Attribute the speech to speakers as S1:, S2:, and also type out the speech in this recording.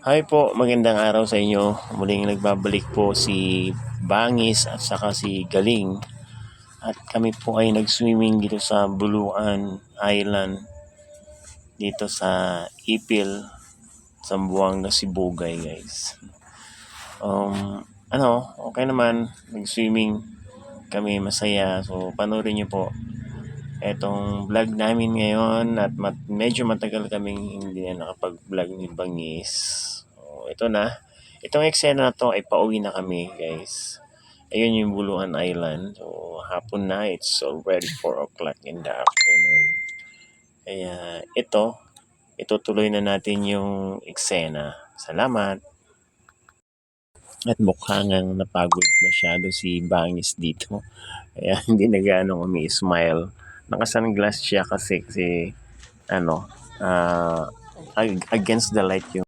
S1: Hi po, magandang araw sa inyo. Muling nagbabalik po si Bangis at saka si Galing. At kami po ay nag-swimming dito sa Buluan Island dito sa Ipil, Zamboanga, Sibugay guys. Okay naman, nag-swimming kami masaya. So panoorin niyo po etong vlog namin ngayon at medyo matagal kaming hindi na nakapag-vlog ni Bangis. So, ito na. Itong eksena na to ay pauwi na kami, guys. Ayun yung Buluan Island. So, hapon na. It's already 4 o'clock in the afternoon. Kaya itutuloy na natin yung eksena. Salamat. At mukhang napagod masyado si Bangis dito. Kaya hindi na gaano umi-smile. Naka-sunglass siya kasi ano, against the light yung